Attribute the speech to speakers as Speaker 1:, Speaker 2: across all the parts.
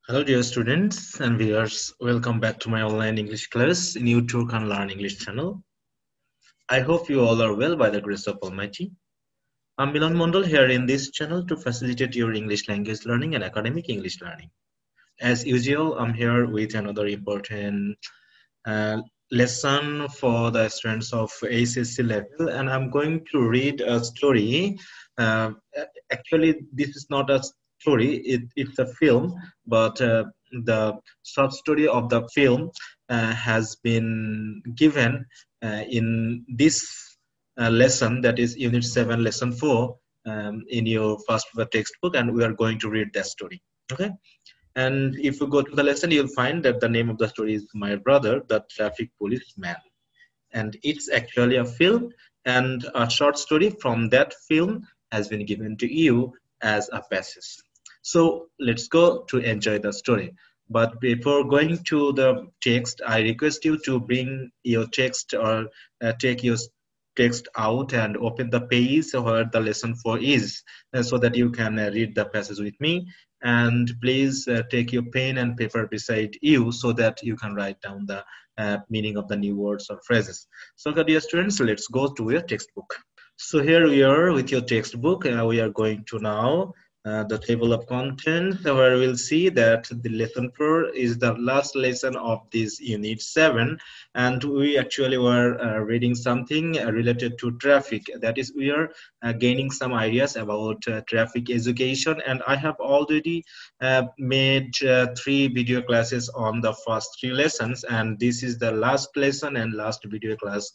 Speaker 1: Hello, dear students and viewers. Welcome back to my online English class in YouTube and Learn English channel. I hope you all are well by the grace of Almighty. I'm Milan Mondal here in this channel to facilitate your English language learning and academic English learning. As usual, I'm here with another important uh, lesson for the students of ACC level, and I'm going to read a story. Uh, Actually, this is not a story; it's a film, but the short story of the film has been given in this lesson, that is Unit 7, Lesson 4, in your first paper textbook, and we are going to read that story. Okay. And if you go to the lesson, you'll find that the name of the story is My Brother, the Traffic Policeman. And it's actually a film, and a short story from that film has been given to you as a passage. So let's go to enjoy the story. But before going to the text, I request you to bring your text or take your text out and open the page where the lesson 4 is, so that you can read the passage with me. And please take your pen and paper beside you so that you can write down the meaning of the new words or phrases. So, dear students, let's go to your textbook. So here we are with your textbook. We are going to now the table of contents, where we'll see that the lesson 4 is the last lesson of this unit 7, and we actually were reading something related to traffic. That is, we are gaining some ideas about traffic education, and I have already made 3 video classes on the first 3 lessons, and this is the last lesson and last video class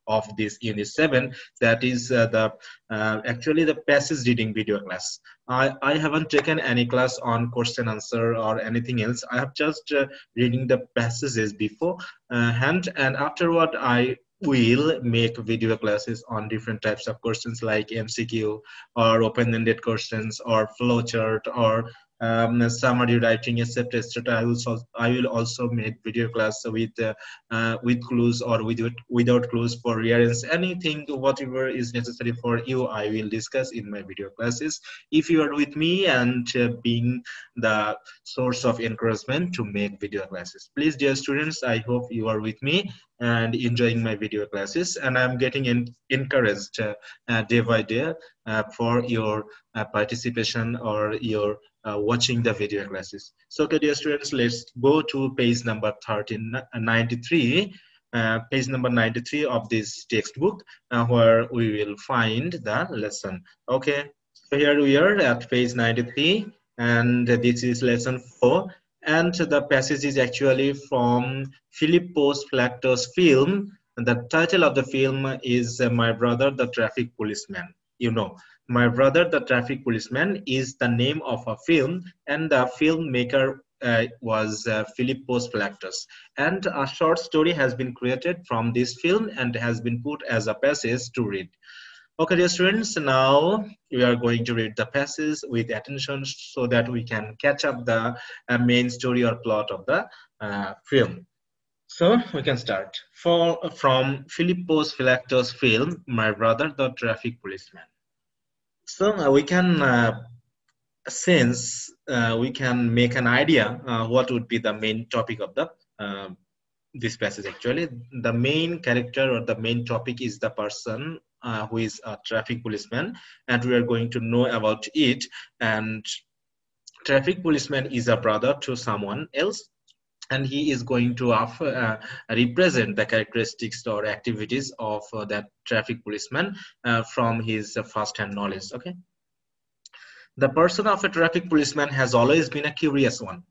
Speaker 1: of this unit 7, that is the actually the passage reading video class. I haven't taken any class on question answer or anything else. I have just reading the passages before hand, and afterward I will make video classes on different types of questions like MCQ or open-ended questions or flowchart or summary writing, etc., etc. I will also make video class with clues or without clues for reference. Anything, whatever is necessary for you, I will discuss in my video classes. If you are with me and being the source of encouragement to make video classes, please, dear students, I hope you are with me and enjoying my video classes, and I'm getting encouraged day by day for your participation or your watching the video classes. So, okay, dear students, let's go to page number 1393, page number 93 of this textbook, where we will find the lesson. Okay, so here we are at page 93, and this is lesson 4, and the passage is actually from Philippos Flactor's film. The title of the film is My Brother, the Traffic Policeman. You know, My Brother, the Traffic Policeman is the name of a film, and the filmmaker was Philippos Flactus. And a short story has been created from this film and has been put as a passage to read. Okay, dear students, now we are going to read the passage with attention so that we can catch up the main story or plot of the film. So we can start. From Philippos Philactos' film, My Brother, the Traffic Policeman. So we can we can make an idea what would be the main topic of the this passage. Actually, the main character or the main topic is the person who is a traffic policeman, and we are going to know about it. And traffic policeman is a brother to someone else, and he is going to represent the characteristics or activities of that traffic policeman from his first-hand knowledge. Okay, the person of a traffic policeman has always been a curious one.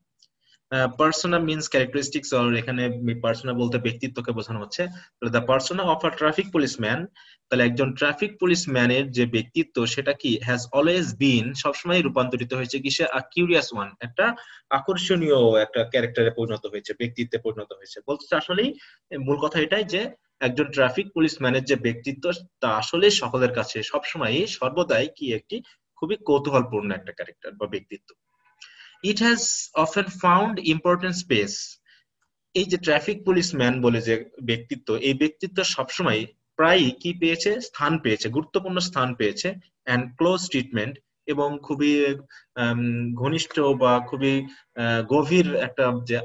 Speaker 1: Persona means characteristics, or এখানে persona বলতে ব্যক্তিত্বকে বোঝানো হচ্ছে। The persona of a traffic policeman, তাহলে একজন traffic পুলিশম্যানের যে ব্যক্তিত্ব সেটা কি has always been, সবসময় রূপান্তরিত হয়েছে কিসে, a curious one, একটা আকর্ষণীয় একটা ক্যারেক্টারে পরিণত হয়েছে, ব্যক্তিত্বে পরিণত হয়েছে। বলতে আসলেই মূল কথা এটাই যে একজন ট্রাফিক পুলিশম্যানের যে ব্যক্তিত্ব তা আসলে সকলের কাছে সবসময় সর্বদাই কি একটি খুবই কৌতূহলপূর্ণ একটা ক্যারেক্টার বা ব্যক্তিত্ব। It has often found important space. এই যে ট্রাফিক পুলিশম্যান বলে যে ব্যক্তিত্ব, এই ব্যক্তিত্ব সবসময় প্রায়ই কি পেয়েছে, স্থান পেয়েছে, গুরুত্বপূর্ণ স্থান পেয়েছে, and close treatment এবং খুবই ঘনিষ্ঠ বা খুবই গভীর একটা যে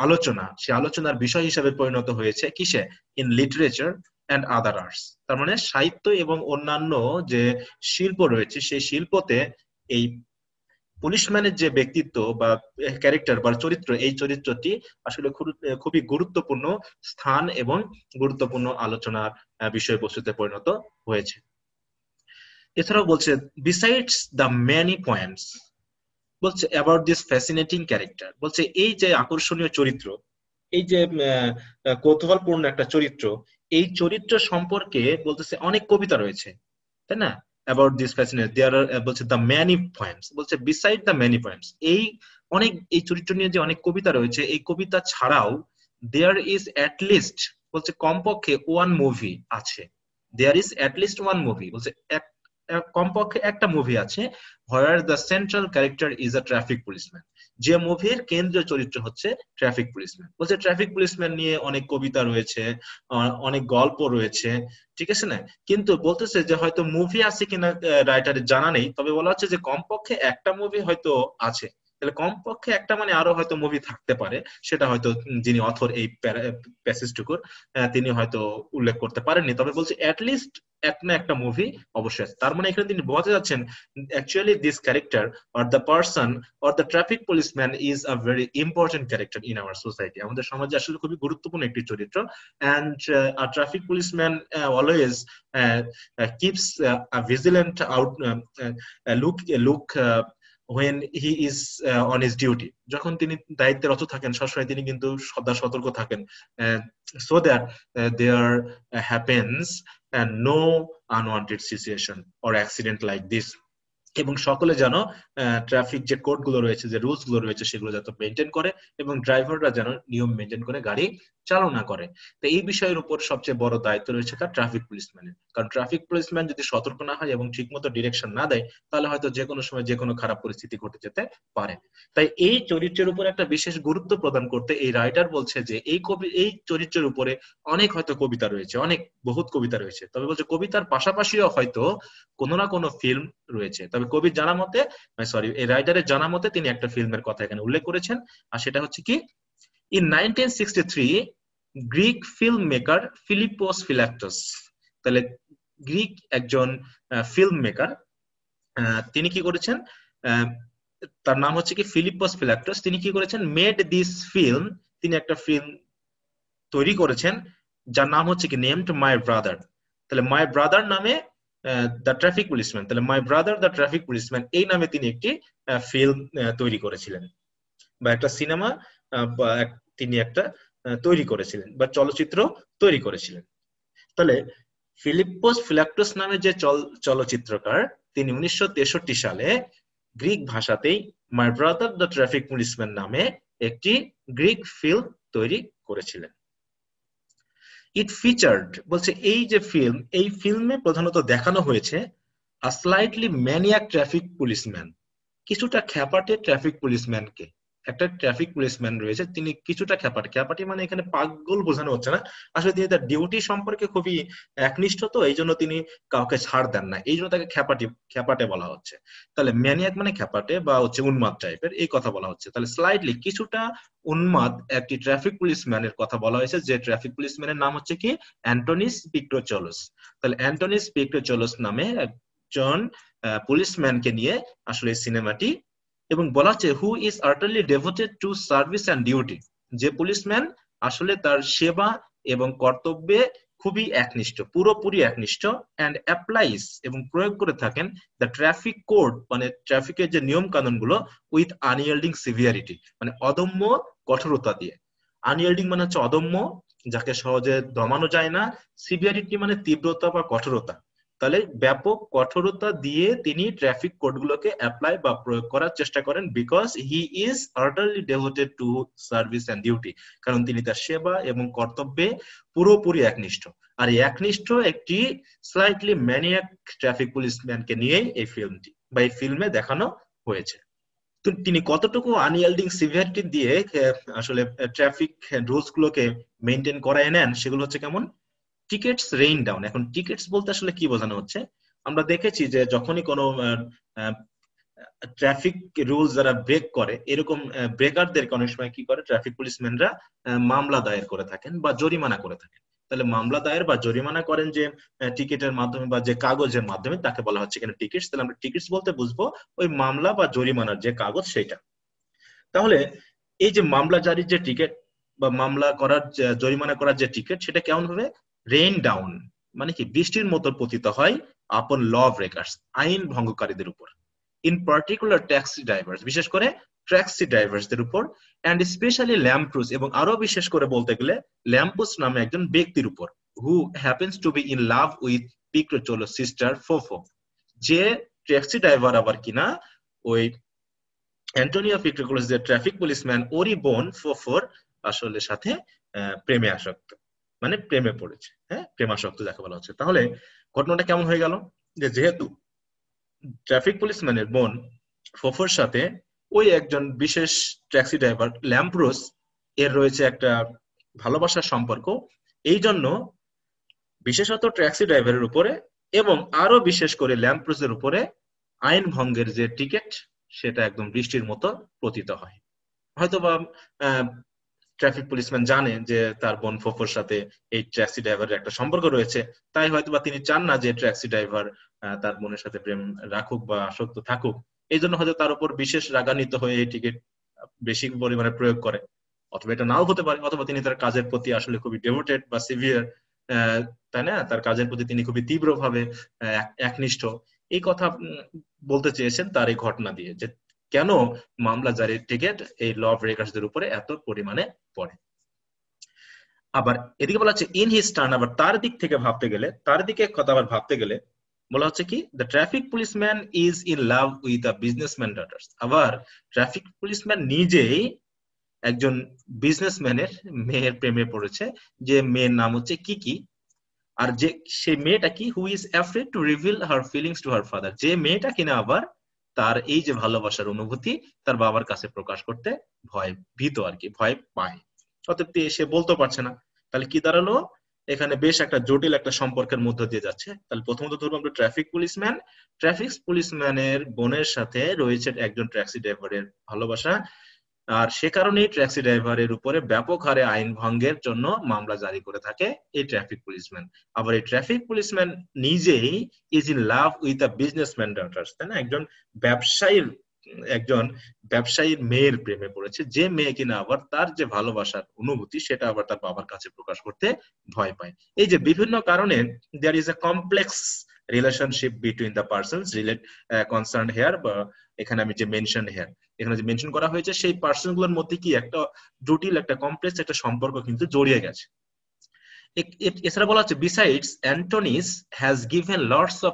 Speaker 1: আলোচনা, সে আলোচনার বিষয় হিসেবে পরিণত হয়েছে কিসে? In literature and other arts. তার মানে সাহিত্য এবং অন্যান্য যে শিল্প রয়েছে সেই শিল্পতে এই পুলিশম্যানের যে ব্যক্তিত্ব বা ক্যারেক্টার বা চরিত্র, এই চরিত্রটি আসলে খুবই গুরুত্বপূর্ণ স্থান এবং গুরুত্বপূর্ণ আলোচনার বিষয়বস্তুতে পরিণত হয়েছে। এছাড়াও বলছে বিসাইডস দ্য মেনি পয়েন্টস, বলছে অ্যাবাউট দিস ফ্যাসিনেটিং ক্যারেক্টার, বলছে এই যে আকর্ষণীয় চরিত্র, এই যে কৌতূহলপূর্ণ একটা চরিত্র, এই চরিত্র সম্পর্কে বলতেছে অনেক কবিতা রয়েছে, তাই না? অ্যাবাউট দিস ফ্যাসিনেট দেয়ার আর, বলছে দ্য ম্যানি পয়েন্টস, বলছে বিসাইড দ্য ম্যানি পয়েন্টস, এই চরিত্র নিয়ে যে অনেক কবিতা রয়েছে, এই কবিতা ছাড়াও দেয়ার ইজ অ্যাট লিস্ট, বলছে কমপক্ষে ওয়ান মুভি আছে। There is at least one movie, বলছে কমপক্ষে একটা মুভি আছে where the central character is a traffic policeman, যে মুভির কেন্দ্রীয় চরিত্র হচ্ছে ট্রাফিক পুলিশম্যান। বলছে ট্রাফিক পুলিশম্যান নিয়ে অনেক কবিতা রয়েছে, অনেক গল্প রয়েছে, ঠিক আছে না? কিন্তু বলতেছে যে হয়তো মুভি আছে কিনা রাইটারের জানা নেই, তবে বলা হচ্ছে যে কমপক্ষে একটা মুভি হয়তো আছে। তাহলে কমপক্ষে একটা মানে আরো হয়তো মুভি থাকতে পারে, সেটা হয়তো যিনি অথর এই প্যাসেজটুকুর তিনি হয়তো উল্লেখ করতে পারেননি, তবে বলছে অ্যাটলিস্ট এক না একটা মুভি অবশ্যই আছে। তার মানে এখানে তিনি বোঝাতে যাচ্ছেন actually this character or the person or the traffic policeman is a very important character in our society, আমাদের সমাজে আসলে খুবই গুরুত্বপূর্ণ একটি চরিত্র। And a traffic policeman always keeps a vigilant look when he is on his duty, যখন তিনি দায়িত্বরত থাকেন সবসময় তিনি কিন্তু সদা সতর্ক থাকেন, so that there happens no unwanted situation or accident like this, এবং সকলে যেন ট্রাফিক যে কোড গুলো রয়েছে, যে রুলস গুলো রয়েছে সেগুলো যাতে মেনটেন করে এবং ড্রাইভাররা যেন নিয়ম মেনটেন করে গাড়ি চালনা করে। তো এই বিষয়ের উপর সবচেয়ে বড় দায়িত্ব রয়েছে কার? ট্রাফিক পুলিশম্যানের। কারণ ট্রাফিক পুলিশম্যান যদি সতর্ক না হয় এবং ঠিকমতো ডিরেকশন না দেয়, তাহলে হয়তো যে কোনো সময় যে কোনো খারাপ পরিস্থিতি ঘটে যেতে পারে। তাই এই চরিত্রের উপর একটা বিশেষ গুরুত্ব প্রদান করতে এই রাইটার বলছে যে এই চরিত্রের উপরে অনেক হয়তো কবিতা রয়েছে, অনেক বহুত কবিতা রয়েছে, তবে বলছে কবিতার পাশাপাশিও হয়তো কোনো না কোনো ফিল্ম রয়েছে। তবে কবির জানা মতে, এই রাইটারের জানা মতে তিনি একটা ফিল্মের কথা এখানে উল্লেখ করেছেন, আর সেটা হচ্ছে কি, ইন 1963 গ্রিক ফিল্ম মেকার ফিলিপোস ফিলাক্টস, তাহলে গ্রিক একজন ফিল্ম মেকার, তিনি কি করেছেন, তার নাম হচ্ছে কি ফিলিপোস ফিলাক্টস, তিনি কি করেছেন, মেড দিস ফিল্ম, তিনি একটা ফিল্ম তৈরি করেছেন যার নাম হচ্ছে কি নেমড মাই ব্রাদার। তাহলে মাই ব্রাদার নামে দ্য ট্রাফিক পুলিশম্যান, তাহলে my brother the traffic policeman, এই নামে তিনি একটি ফিল্ম তৈরি করেছিলেন বা একটা সিনেমা বা তিনি একটা তৈরি করেছিলেন বা চলচ্চিত্র তৈরি করেছিলেন। তাহলে ফিলিপোস ফিলাক্টস নামে যে চলচ্চিত্রকার, তিনি 1963 সালে গ্রিক ভাষাতেই my brother the traffic policeman নামে একটি গ্রিক ফিল্ম তৈরি করেছিলেন। ইট ফিচার্ড, বলছে এই যে ফিল্ম, এই ফিল্মে প্রধানত দেখানো হয়েছে আ স্লাইটলি ম্যানিয়াক ট্রাফিক পুলিশম্যান, কিছুটা খ্যাপাটে ট্রাফিক পুলিশম্যানকে। একটা ট্রাফিক পুলিশম্যান রয়েছে, তিনি কিছুটা খ্যাপাটে, খ্যাপাটে মানে এখানে পাগল বোঝানো হচ্ছে না, আসলে তিনি তার ডিউটি সম্পর্কে খুবই একনিষ্ঠ, তো এই জন্য তিনি কাউকে ছাড় দেন না, এই জন্য তাকে খ্যাপাটে বলা হচ্ছে। তাহলে ম্যানিয়াক মানে খ্যাপাটে বা হচ্ছে উন্মাদ টাইপের, এই কথা বলা হচ্ছে। তাহলে স্লাইটলি কিছুটা উন্মাদ একটি ট্রাফিক পুলিশম্যানের কথা বলা হয়েছে, যে ট্রাফিক পুলিশম্যানের নাম হচ্ছে কি অ্যান্টনিস পিক্টোচোলোস। তাহলে অ্যান্টনিস পিক্টোচোলোস নামে একজন পুলিশম্যানকে নিয়ে আসলে এই সিনেমাটি, এবং বলা হচ্ছে who is utterly devoted to service and duty, যে পুলিশম্যান আসলে তার সেবা এবং কর্তব্যে খুবই একনিষ্ঠ, পুরোপুরি একনিষ্ঠ, অ্যান্ড অ্যাপ্লাইজ এবং প্রয়োগ করে থাকেন দ্য ট্রাফিক কোড, মানে ট্রাফিকের যে নিয়ম কানুন গুলো, উইথ আনইয়েল্ডিং সিভিয়ারিটি, মানে অদম্য কঠোরতা দিয়ে। আনইয়েল্ডিং মানে হচ্ছে অদম্য, যাকে সহজে দমানো যায় না, সিভিয়ারিটি মানে তীব্রতা বা কঠোরতা। তাহলে ব্যাপক কঠোরতা দিয়ে তিনি ট্রাফিক কোডগুলোকে অ্যাপ্লাই বা প্রয়োগ করার চেষ্টা করেন, because he is utterly devoted to service and duty, কারণ তিনি তার সেবা এবং কর্তব্যে পুরোপুরি একনিষ্ঠ। আর এই একনিষ্ঠ একটি স্লাইটলি ম্যানিয়াক ট্রাফিক পুলিশম্যানকে নিয়ে এই ফিল্মটি বা এই ফিল্মে দেখানো হয়েছে। তো তিনি কতটুকু আনইয়েল্ডিং সিভিয়ারিটি দিয়ে আসলে ট্রাফিক রুলস গুলোকে মেনটেন করায় নেন, সেগুলো হচ্ছে কেমন, টিকেটস রেইন ডাউন। এখন টিকেটস বলতে আসলে কি বোঝানো হচ্ছে, আমরা দেখেছি যে যখনই কোনো ট্রাফিক রুলস যারা ব্রেক করে, এরকম ব্রেকারদেরকে অনেক সময় কি করে ট্রাফিক পুলিশম্যানরা মামলা দায়ের করে থাকেন বা জরিমানা করে থাকেন। তাহলে মামলা দায়ের বা জরিমানা করেন যে টিকিটের মাধ্যমে বা যে কাগজের মাধ্যমে, তাকে বলা হচ্ছে এখানে টিকিটস। তাহলে আমরা টিকিটস বলতে বুঝবো ওই মামলা বা জরিমানার যে কাগজ সেটা। তাহলে এই যে মামলা জারির যে টিকিট বা মামলা করার জরিমানা করার যে টিকিট, সেটা কেমন হবে? রেইন ডাউন, মানে কি বৃষ্টির মতো পতিত হয় আপন ল ব্রেকার্স, আইন ভঙ্গকারীদের উপর, ইন পার্টিকুলার ট্যাক্সি ড্রাইভার্স, বিশেষ করে ট্যাক্সি ড্রাইভার্সদের উপর, এন্ড স্পেশালি ল্যাম্প্রুস, এবং আরো বিশেষ করে বলতে গেলে ল্যাম্পুস নামে একজন ব্যক্তির উপর, who happens to be in love with Picrocholo sister Fofo, যে ট্যাক্সি ড্রাইভার আবার কিনা ওই অ্যান্টোনিও পিক্রোকোলাস যে ট্রাফিক পুলিশম্যান, ওরই বোন ফোফোর আসলে সাথে প্রেমে আসক্ত, মানে প্রেমে পড়েছে। হ্যাঁ, প্রেমাসক্ত যাকে বলা হচ্ছে। তাহলে ঘটনাটা কেমন হয়ে গেল? যে যেহেতু ট্রাফিক পুলিশম্যানের বোন ফোফোর সাথে ওই একজন বিশেষ ট্যাক্সি ড্রাইভার ল্যাম্প্রোস এর রয়েছে একটা ভালোবাসার সম্পর্ক, এই জন্য বিশেষত ট্যাক্সি ড্রাইভারের উপরে এবং আরো বিশেষ করে ল্যাম্প্রোসের উপরে আইন ভঙ্গের যে টিকিট, সেটা একদম বৃষ্টির মতো পতিত হয়। হয়তোবা ট্রাফিক পুলিশম্যান জানে যে তার বোন ফোফোর সাথে এই ট্যাক্সি ড্রাইভারের একটা সম্পর্ক রয়েছে, তাই হয়তোবা তিনি চান না যে ট্যাক্সি ড্রাইভার তার বোনের সাথে প্রেম রাখুক বা আসক্ত থাকুক। এই জন্য হয়তো তার উপর বিশেষ রাগান্বিত হয়ে এই টিকিট বেশি পরিমাণে প্রয়োগ করে। অথবা এটা নাও হতে পারে, অথবা তিনি তার কাজের প্রতি আসলে খুবই ডেভোটেড বা সিভিয়ার, তাই না, তার কাজের প্রতি তিনি খুবই তীব্রভাবে একনিষ্ঠ। এই কথা বলতে চেয়েছেন তার এই ঘটনা দিয়ে, যে কেন মামলা জারির টিকিট এই ল ব্রেকার্সদের উপরে এত পরিমাণে পড়ে। আবার এদিকে বলা হচ্ছে ইন হিজ টার্ন, আবার তার দিক থেকে ভাবতে গেলে, তার দিকে কথা আবার ভাবতে গেলে বলা হচ্ছে কি, the traffic policeman is in love with a businessman daughter. আবার ট্রাফিক পুলিশম্যান নিজেই একজন বিজনেসম্যানের মেয়ের প্রেমে পড়েছে, যে মেয়ের নাম হচ্ছে কিকি। আর যে সেই মেয়েটা কি, who is afraid to reveal her feelings to her father, যে মেয়েটা কিনা আবার তার এই যে ভালোবাসার অনুভূতি তার বাবার কাছে প্রকাশ করতে ভীত আর কি, ভয় পায়, অতএব সে বলতে পারছে না। তাহলে কি দাঁড়ালো? এখানে বেশ একটা জটিল একটা সম্পর্কের মধ্য দিয়ে যাচ্ছে। তাহলে প্রথমত ধরবো আমরা ট্রাফিক পুলিশম্যানের বোনের সাথে রয়েছে একজন ট্যাক্সি ড্রাইভারের ভালোবাসা, আর সে কারণেই ট্যাক্সি ড্রাইভারের উপরে ব্যাপক হারে আইন ভঙ্গের জন্য মামলা জারি করে থাকে এই ট্রাফিক পুলিশম্যান। আবার এই ট্রাফিক পুলিশম্যান নিজেই is in love with a businessman daughter, তাই না, একজন ব্যবসায়ীর মেয়ের প্রেমে পড়েছে, যে মেয়ে কিনা আবার তার যে ভালোবাসার অনুভূতি সেটা আবার তার বাবার কাছে প্রকাশ করতে ভয় পায়। এই যে বিভিন্ন কারণে there is a complex relationship between the persons concerned here, বা এখানে আমি যে মেনশন হেয়ার, এখানে যে মেনশন করা হয়েছে সেই পার্সন গুলোর মধ্যে কি একটা জটিল একটা কমপ্লেক্স একটা সম্পর্ক কিন্তু জড়িয়ে গেছে। এছাড়া বলা হচ্ছে besides Antonis has given lots of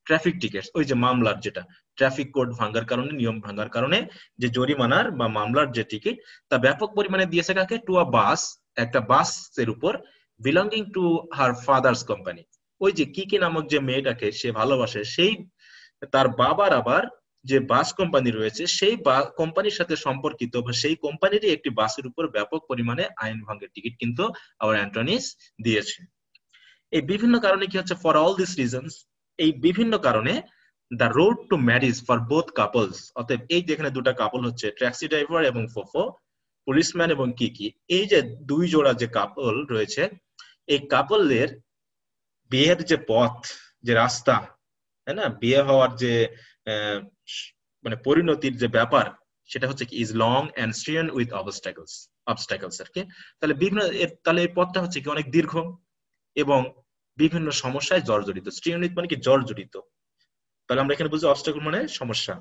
Speaker 1: traffic tickets, ওই যে মামলার যেটা ট্রাফিক কোড ভাঙার কারণে, নিয়ম ভাঙার কারণে যে জরিমানার বা মামলার যে টিকিট, তা ব্যাপক পরিমাণে দিয়েছে কাকে? টু আ বাস, একটা বাসের উপর, belonging to her father's company. ওই যে কিকি নামক যে মেয়েটাকে সে ভালোবাসে, সেই তার বাবার আবার যে বাস কোম্পানি রয়েছে সেই কোম্পানির সাথে সম্পর্কিত বা সেই কোম্পানিরই একটি বাসের উপর ব্যাপক পরিমাণে আইন ভঙ্গের টিকিট কিন্তু আবার অ্যান্টনিস দিয়েছে। এই বিভিন্ন কারণে কি হচ্ছে, ফর অল দিস রিজনস, এই বিভিন্ন কারণে the road to marriage for both couples, অতএব এই যেখানে দুটা কাপল হচ্ছে ট্যাক্সি ড্রাইভার এবং ফোফো, পুলিশম্যান এবং কিকি, এই যে দুই জোড়া যে কাপল রয়েছে, এই কাপলের বিয়ের যে পথ, যে রাস্তা, তাই না, বিয়ে হওয়ার যে মানে পরিণতির যে ব্যাপার, সেটা হচ্ছে কি is long and strewn with obstacles আর কি। তাহলে তাহলে এই পথটা হচ্ছে কি অনেক দীর্ঘ এবং বিভিন্ন সমস্যায় জর্জরিত। স্ট্রিয়নিত মানে কি জর্জরিত, তাহলে আমরা এখানে বুঝি অবস্টাকল মানে সমস্যা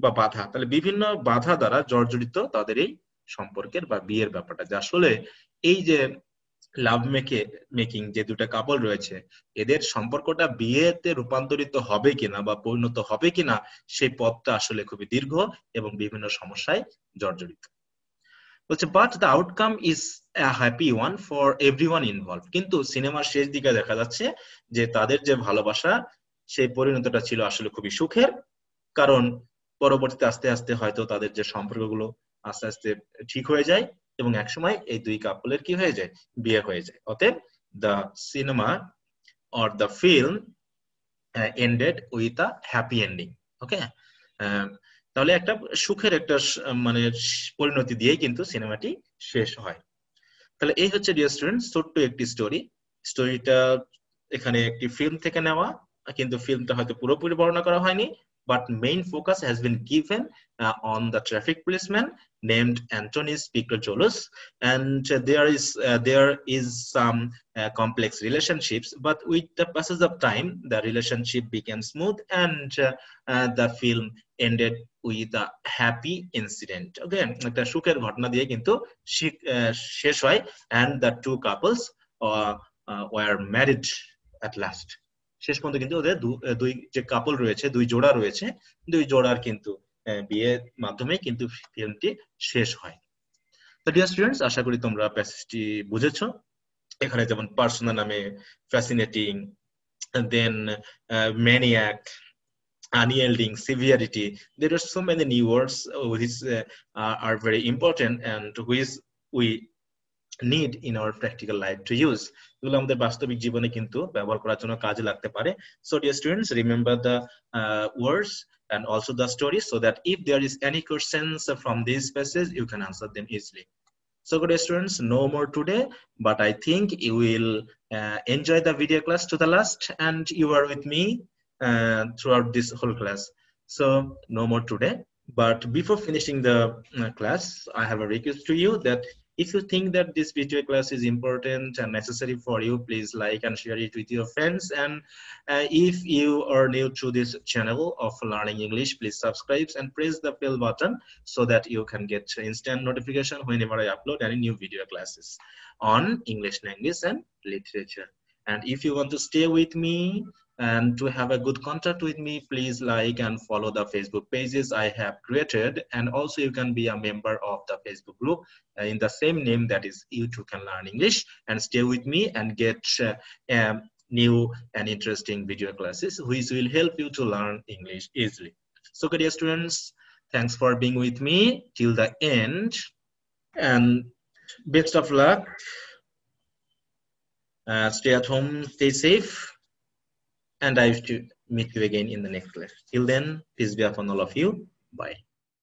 Speaker 1: বা বাধা, তাহলে বিভিন্ন বাধা দ্বারা জর্জরিত তাদের এই সম্পর্কের বা বিয়ের ব্যাপারটা, যে আসলে এই যে লাভ মেকিং যে দুটা কাপল রয়েছে, এদের সম্পর্কটা বিয়েতে রূপান্তরিত হবে কিনা বা পরিণত হবে কিনা, সেই পথটা আসলে খুবই দীর্ঘ এবং বিভিন্ন সমস্যায় জর্জরিত। বলছে but the outcome is a happy one for everyone involve, কিন্তু সিনেমার শেষ দিকে দেখা যাচ্ছে যে তাদের যে ভালোবাসা সেই পরিণতটা ছিল আসলে খুবই সুখের, কারণ পরবর্তীতে আস্তে আস্তে হয়তো তাদের যে সম্পর্কগুলো আস্তে আস্তে ঠিক হয়ে যায় এবং একসময় এই দুই কাপলের কি হয়ে যায়, বিয়ে হয়ে যায়। অতএব the cinema or the film ended with a happy ending. Okay, তাহলে একটা সুখের একটা মানে পরিণতি দিয়ে কিন্তু সিনেমাটি শেষ হয়। তাহলে এই হচ্ছে ডিয়ার স্টুডেন্টস ছোট্ট একটি স্টোরিটা এখানে একটি ফিল্ম থেকে নেওয়া, কিন্তু ফিল্মটা হয়তো পুরোপুরি বর্ণনা করা হয়নি, but main focus has been given on the traffic policeman named Antonis Pictogolus, and there is some complex relationships, but with the passage of time the relationship became smooth, and the film ended with a happy incident. Okay, একটা সুখের ঘটনা দিয়ে কিন্তু শেষ হয়, and the two couples were married at last. শেষ পর্যন্ত কিন্তু ওদের দুই যে কাপল রয়েছে, দুই জোড়া রয়েছে, দুই জোড়ার কিন্তু বিয়ের মাধ্যমে কিন্তু ফিল্মটি শেষ হয়। তো ডিয়ার স্টুডেন্টস, আশা করি তোমরা প্যাসেজটি বুঝেছো। এখানে যেমন পার্সোনা নামে fascinating, then maniac, unyielding, severity, there are so many new words which are very important and which we need in our practical life to use. এগুলো আমাদের বাস্তবিক জীবনে কিন্তু ব্যবহার করার জন্য কাজে লাগতে পারে। So dear students, remember the words and also the stories, so that if there is any questions from these passage, you can answer them easily. So good students, no more today, but I think you will enjoy the video class to the last, and you are with me throughout this whole class. So no more today, but before finishing the class, I have a request to you that if you think that this video class is important and necessary for you, please like and share it with your friends. And if you are new to this channel of Learning English, please subscribe and press the bell button so that you can get instant notification whenever I upload any new video classes on English language and literature. And if you want to stay with me and to have a good contact with me, please like and follow the Facebook pages I have created, and also you can be a member of the Facebook group in the same name, that is You Too Can Learn English, and stay with me and get new and interesting video classes which will help you to learn English easily. So good dear students, thanks for being with me till the end, and best of luck. Stay at home, stay safe, and I will meet you again in the next class. Till then, peace be upon all of you. Bye.